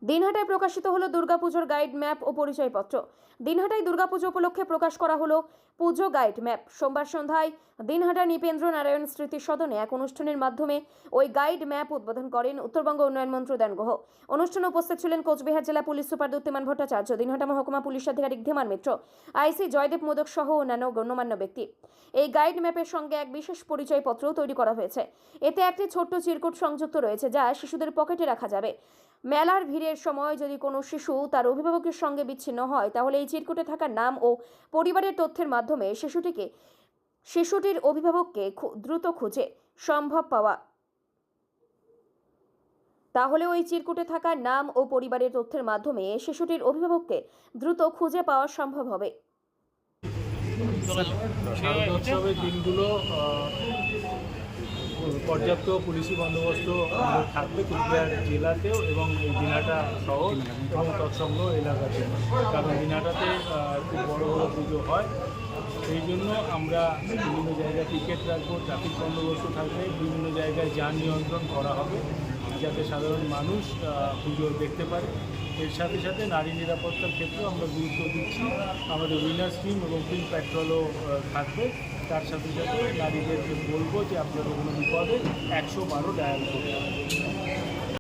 দিনহাটায় প্রকাশিত হলো দুর্গাপুজোর গাইড ম্যাপ ও পরিচয়পত্র। দিনহাটায় দুর্গাপুজো উপলক্ষে প্রকাশ করা হলো পুজো গাইড ম্যাপ। সোমবার সন্ধ্যায় দিনহাটা নৃপেন্দ্র নারায়ণ স্মৃতি সদনে এক অনুষ্ঠানের মাধ্যমে ওই গাইড ম্যাপ উদ্বোধন করেন উত্তরবঙ্গ উন্নয়ন মন্ত্রী উদয়ন গুহ। অনুষ্ঠানে উপস্থিত ছিলেন কোচবিহার জেলা পুলিশ সুপার দ্যুতিমান ভট্টাচার্য, দিনহাটা মহকুমা পুলিশ আধিকারিক ধীমান মিত্র, আইসি জয়দেব মোদক সহ অন্যান্য গণ্যমান্য ব্যক্তি। এই গাইড ম্যাপের সঙ্গে এক বিশেষ পরিচয়পত্র তৈরি করা হয়েছে। এতে একটি ছোট্ট চিরকুট সংযুক্ত রয়েছে, যা শিশুদের পকেটে রাখা যাবে। মেলার ভিড়ের সময় যদি কোনো শিশু তার অভিভাবকের সঙ্গে বিচ্ছিন্ন হয়, তাহলে এই চিরকুটে থাকা নাম ও পরিবারের তথ্যের মাধ্যমে শিশুটির অভিভাবককে দ্রুত খুঁজে সম্ভব পাওয়া তাহলে ওই চিরকুটে থাকা নাম ও পরিবারের তথ্যের মাধ্যমে শিশুটির অভিভাবককে দ্রুত খুঁজে পাওয়া সম্ভব হবে। শারদোৎসবের দিনগুলো পর্যাপ্ত পুলিশি বন্দোবস্ত থাকবে কুচবিহার জেলাতেও এবং দিনহাটা শহর এবং তৎসংলগ্ন এলাকাতে, কারণ দিনহাটাতে খুব বড় বড় পুজো হয়। সেই জন্য আমরা বিভিন্ন জায়গায় টিকিট রাখবো, ট্রাফিক বন্দোবস্ত থাকবে, বিভিন্ন জায়গায় যান নিয়ন্ত্রণ করা হবে যাতে সাধারণ মানুষ পুজো দেখতে পারে। এর সাথে সাথে নারী নিরাপত্তার ক্ষেত্রেও আমরা গুরুত্ব দিচ্ছি। আমাদের উইনার্স টিম এবং পিঙ্ক প্যাট্রোলও থাকবে। তার সাথে সাথে নারীদেরকে বলবো যে আপনারা কোনো বিপদে 112 ডায়াল করতে।